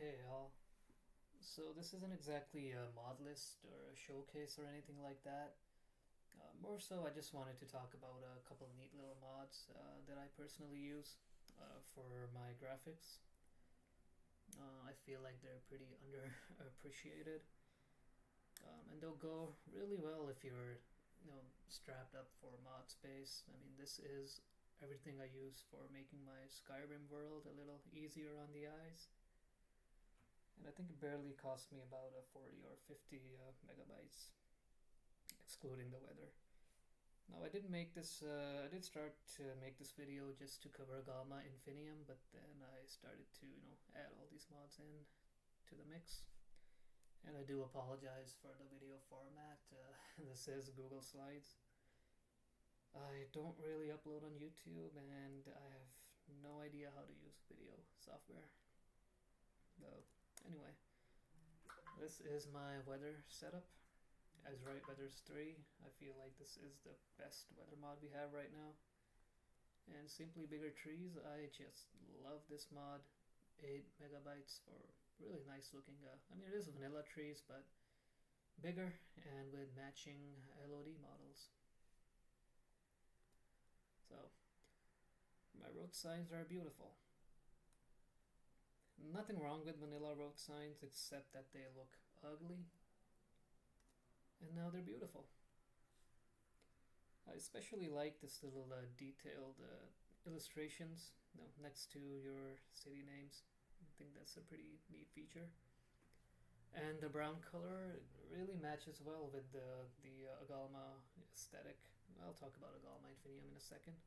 Hey all. So this isn't exactly a mod list or a showcase or anything like that. More so, I just wanted to talk about a couple neat little mods that I personally use for my graphics. I feel like they're pretty underappreciated, and they'll go really well if you're, strapped up for mod space. I mean, this is everything I use for making my Skyrim world a little easier on the eyes. And I think it barely cost me about 40 or 50 megabytes, excluding the weather. Now I did make this. I did start to make this video just to cover Gamma Infinium, but then I started to add all these mods in to the mix. And I do apologize for the video format. This is Google Slides. I don't really upload on YouTube, and I have no idea how to use video software. Though, anyway, this is my weather setup. As right weathers 3, I feel like this is the best weather mod we have right now. And Simply Bigger Trees, I just love this mod. 8 megabytes for really nice looking, I mean it is vanilla trees, but bigger and with matching LOD models. So, my road signs are beautiful. Nothing wrong with vanilla road signs except that they look ugly. And now they're beautiful. I especially like this little detailed illustrations next to your city names. I think that's a pretty neat feature. And the brown color really matches well with the Agalma aesthetic. I'll talk about Agalma Infinium in a second.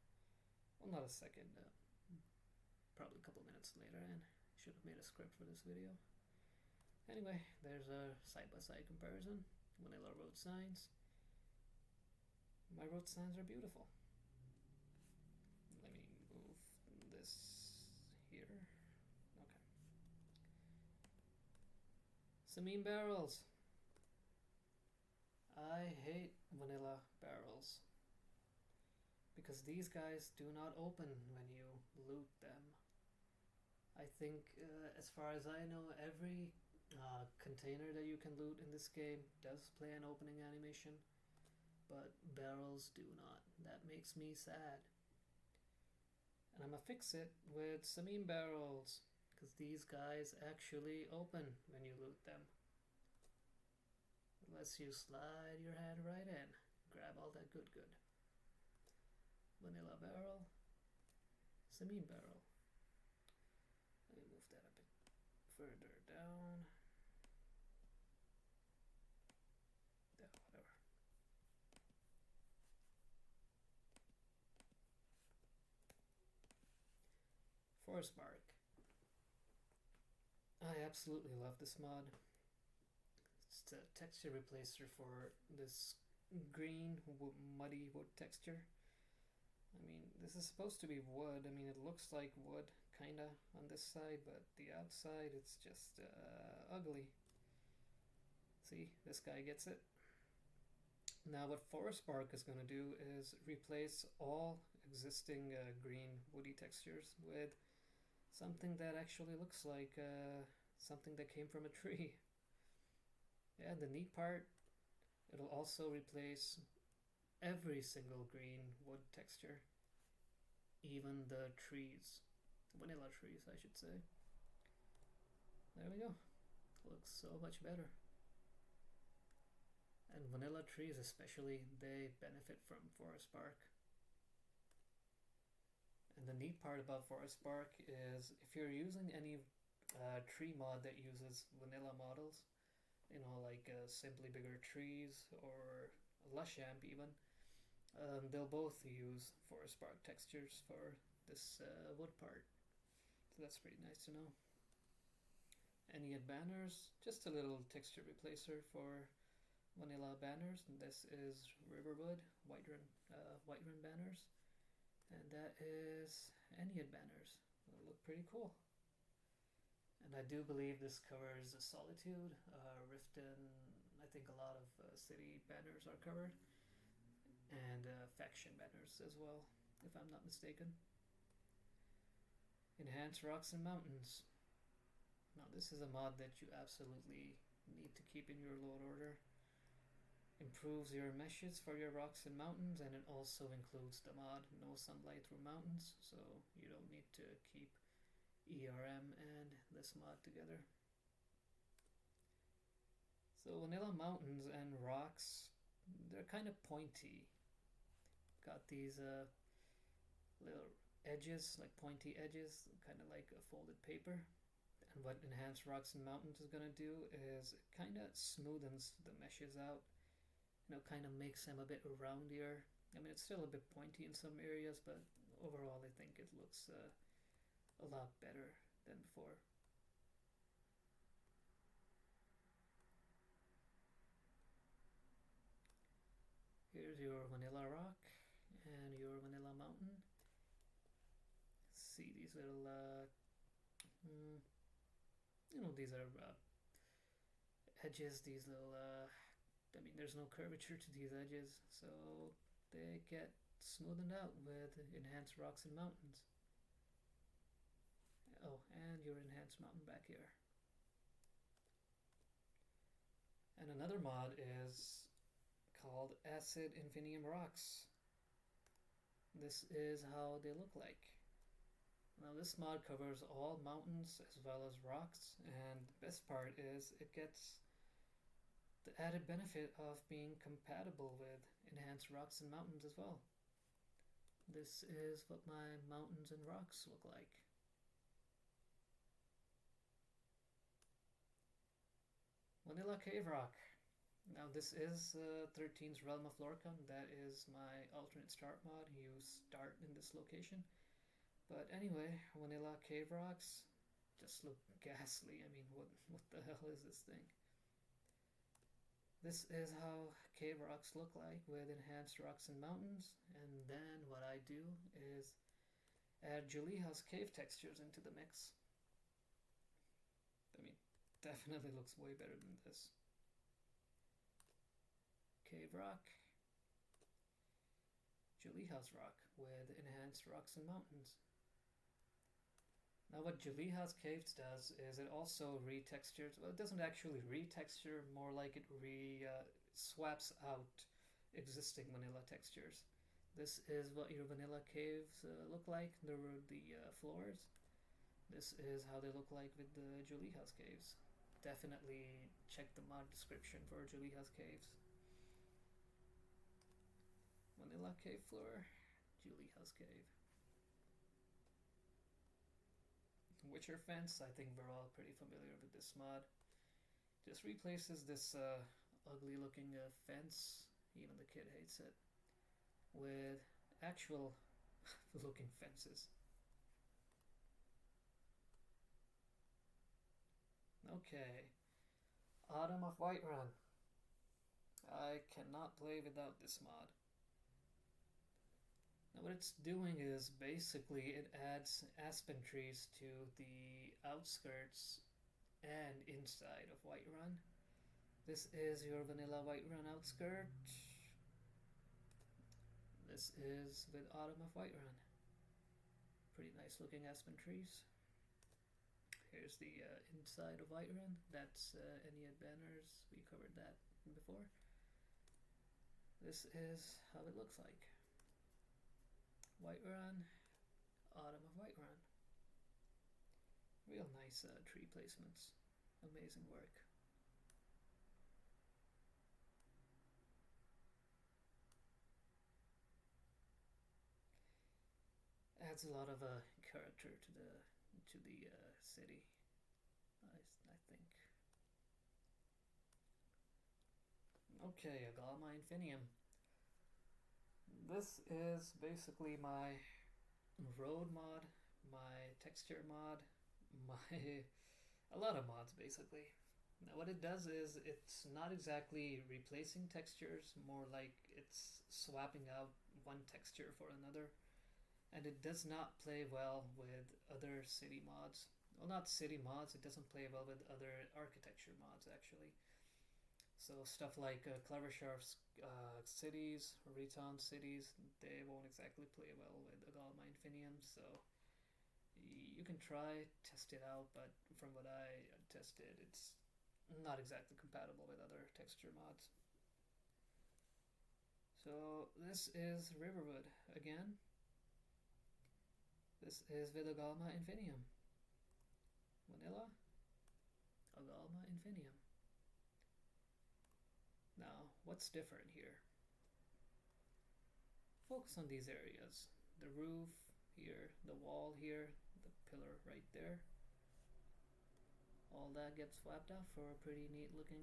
Well, not a second. Probably a couple minutes later, and should have made a script for this video. Anyway, there's a side-by-side comparison. Vanilla road signs. My road signs are beautiful. Let me move this here. Okay. Samine barrels. I hate vanilla barrels because these guys do not open when you loot them. I think, as far as I know, every container that you can loot in this game does play an opening animation, but barrels do not. That makes me sad. And I'm gonna fix it with Samine barrels, because these guys actually open when you loot them. Unless you slide your hand right in, grab all that good. Vanilla barrel, Samine barrel. Let me move that a bit further down. Yeah, whatever. Forest bark. I absolutely love this mod. It's a texture replacer for this green muddy wood texture. I mean, this is supposed to be wood. I mean, it looks like wood, kinda, on this side, but the outside, it's just ugly. See, this guy gets it. Now, what Forest Bark is going to do is replace all existing green woody textures with something that actually looks like something that came from a tree. Yeah, the neat part, it'll also replace every single green wood texture, even the trees, vanilla trees I should say. There we go. Looks so much better. And vanilla trees especially, they benefit from forest bark. And the neat part about forest bark is if you're using any tree mod that uses vanilla models, like Simply Bigger Trees or Lushamp even, they'll both use forest bark textures for this wood part. So that's pretty nice to know. Any banners, just a little texture replacer for vanilla banners. This is Riverwood Whiterun banners, and that is Ennead banners. They look pretty cool. And I do believe this covers Solitude, Riften. I think a lot of city banners are covered, and faction banners as well, if I'm not mistaken. Enhance Rocks and Mountains. Now this is a mod that you absolutely need to keep in your load order. Improves your meshes for your rocks and mountains, and it also includes the mod no sunlight through mountains, so you don't need to keep ERM and this mod together. So vanilla mountains and rocks, they're kind of pointy. Got these little edges, like pointy edges, kind of like a folded paper. And what Enhanced Rocks and Mountains is gonna do is it kind of smoothens the meshes out. Kind of makes them a bit roundier. I mean, it's still a bit pointy in some areas, but overall, I think it looks a lot better than before. Here's your vanilla rock and your vanilla mountain. See these little, these are edges, these little, I mean, there's no curvature to these edges, so they get smoothened out with Enhanced Rocks and Mountains. Oh, and your Enhanced Mountain back here. And another mod is called Acid Infinium Rocks. This is how they look like. Now this mod covers all mountains as well as rocks, and the best part is it gets the added benefit of being compatible with Enhanced Rocks and Mountains as well. This is what my mountains and rocks look like. Vanilla Cave Rock. Now this is 13's Realm of Lorcan. That is my alternate start mod. You start in this location. But anyway, Vanilla Cave Rocks just look ghastly. I mean, what the hell is this thing? This is how cave rocks look like with Enhanced Rocks and Mountains. And then what I do is add Julieha's cave textures into the mix. I mean, definitely looks way better than this. Cave Rock, Julieha's Rock with Enhanced Rocks and Mountains. Now what Julieha's Caves does is it also retextures, well, it doesn't actually retexture, more like it swaps out existing vanilla textures. This is what your vanilla caves look like. There were the floors. This is how they look like with the Julieha's Caves. Definitely check the mod description for Julieha's Caves. Vanilla cave floor, Julieha's Cave. Witcher Fence, I think we're all pretty familiar with this mod. Just replaces this ugly looking fence, even the kid hates it, with actual looking fences. Okay, Autumn of Whiterun. I cannot play without this mod. Now what it's doing is basically it adds aspen trees to the outskirts and inside of Whiterun. This is your vanilla Whiterun outskirt. This is with Autumn of Whiterun. Pretty nice looking aspen trees. Here's the inside of Whiterun. That's Ennead banners. We covered that before. This is how it looks like. Whiterun, Autumn of Whiterun. Real nice tree placements. Amazing work. Adds a lot of character to the city. I think. Okay, Agalma Infinium. This is basically my road mod, my texture mod, a lot of mods basically. Now what it does is it's not exactly replacing textures, more like it's swapping out one texture for another. And it does not play well with other city mods. Well, not city mods, it doesn't play well with other architecture mods actually. So stuff like Cleversharf's cities, Reton cities, they won't exactly play well with Agalma Infinium, so you can try, test it out, but from what I tested, it's not exactly compatible with other texture mods. So this is Riverwood again. This is with Agalma Infinium. Vanilla, Agalma Infinium. Now, what's different here? Focus on these areas. The roof here, the wall here, the pillar right there. All that gets swapped out for a pretty neat looking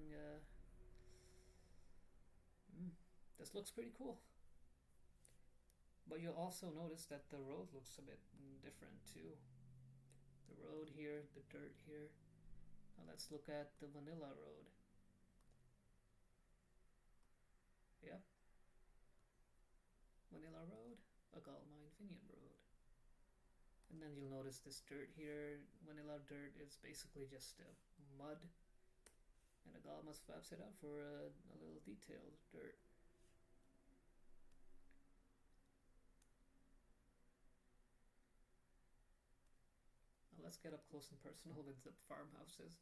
this looks pretty cool. But you'll also notice that the road looks a bit different too. The road here, the dirt here. Now let's look at the vanilla road. Yep. Vanilla road, Agalma Infinium road. And then you'll notice this dirt here. Vanilla dirt is basically just mud. And Agalma swaps it out for a little detailed dirt. Now let's get up close and personal with the farmhouses.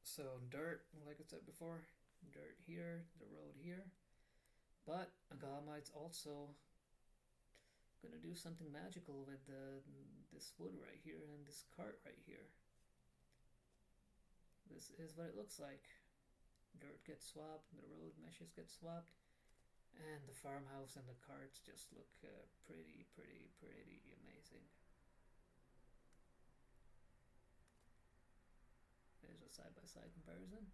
So dirt, like I said before, dirt here, the road here. But Agalmite's also gonna do something magical with this wood right here and this cart right here. This is what it looks like. Dirt gets swapped, the road meshes get swapped, and the farmhouse and the carts just look pretty amazing. There's a side-by-side comparison.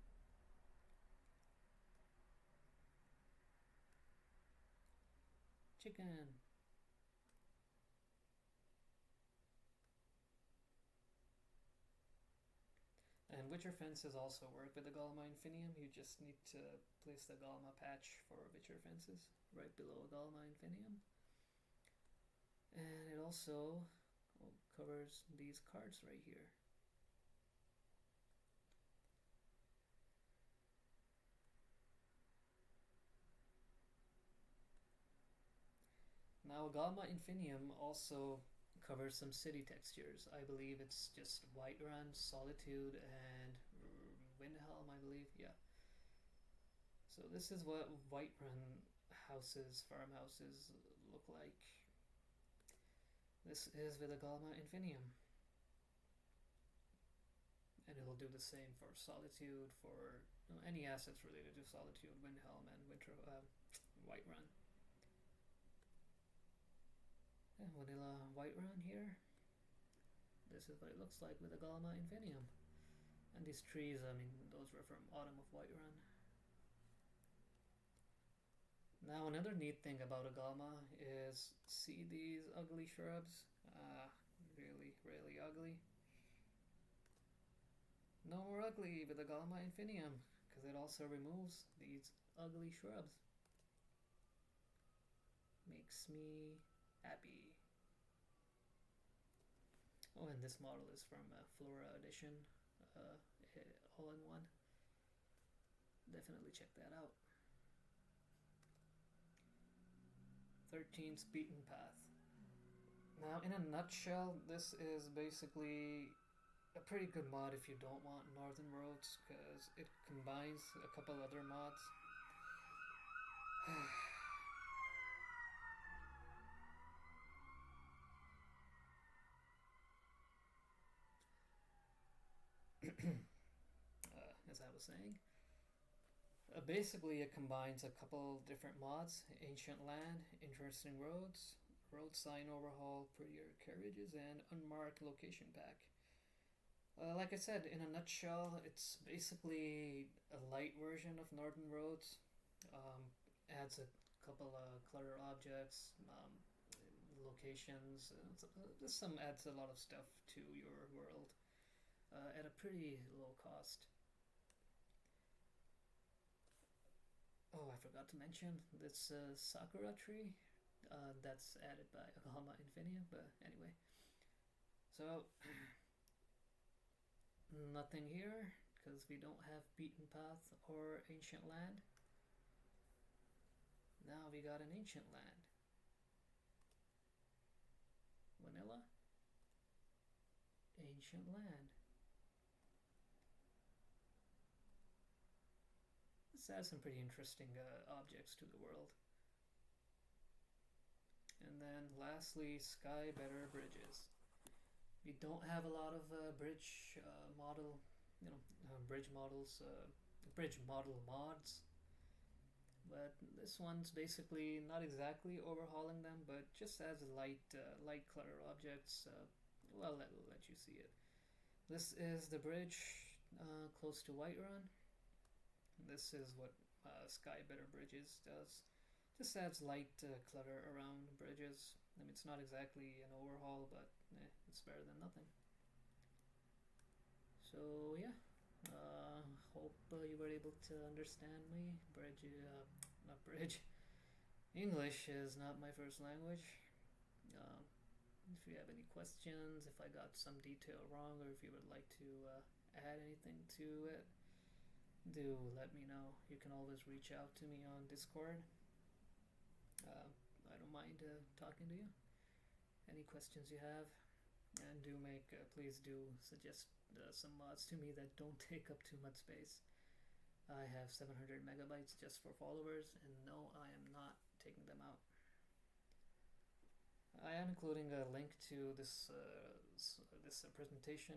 Chicken. And Witcher fences also work with the Agalma Infinium. You just need to place the Agalma patch for Witcher fences right below Agalma Infinium. And it also covers these cards right here. Now Agalma Infinium also covers some city textures. I believe it's just Whiterun, Solitude, and Windhelm, I believe. Yeah. So this is what Whiterun houses, farmhouses look like. This is with Agalma Infinium. And it'll do the same for Solitude, for any assets related to Solitude, Windhelm, and Whiterun. And vanilla Whiterun here. This is what it looks like with Agalma Infinium. And these trees, I mean, those were from Autumn of Whiterun. Now another neat thing about Agalma is, see these ugly shrubs? Really ugly. No more ugly with Agalma Infinium, because it also removes these ugly shrubs. Makes me happy. Oh, and this model is from Flora Edition, all-in-one. Definitely check that out. 13's Beaten Path. Now, in a nutshell, this is basically a pretty good mod if you don't want Northern Roads, because it combines a couple other mods. As I was saying, basically it combines a couple different mods: Ancient Land, Interesting Roads, Road Sign Overhaul, Prettier Carriages, and Unmarked Location Pack. Like I said, in a nutshell, it's basically a light version of Northern Roads. Adds a couple of clutter objects, locations, just adds a lot of stuff to your world at a pretty low cost. Oh, I forgot to mention this Sakura tree that's added by Agalma Infinium, but anyway. So, nothing here, because we don't have Beaten Path or Ancient Land. Now we got an Ancient Land. Vanilla, ancient land. This adds some pretty interesting objects to the world. And then lastly, sky better bridges. We don't have a lot of bridge model, bridge models, bridge model mods. But this one's basically not exactly overhauling them, but just as light clutter objects. Well, we'll let you see it. This is the bridge close to Whiterun. This is what Sky Better Bridges does. Just adds light clutter around bridges. I mean, it's not exactly an overhaul, but it's better than nothing. So yeah, hope you were able to understand me. Not bridge. English is not my first language. Um, if you have any questions, if I got some detail wrong, or if you would like to add anything to it, do let me know. You can always reach out to me on Discord. Uh, I don't mind talking to you. Any questions you have, and please do suggest some mods to me that don't take up too much space. I have 700 megabytes just for followers, and no, I am not taking them out. I am including a link to this presentation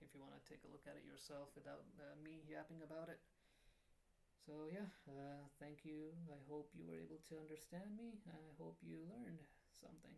if you want to take a look at it yourself without me yapping about it. So yeah, thank you. I hope you were able to understand me. I hope you learned something.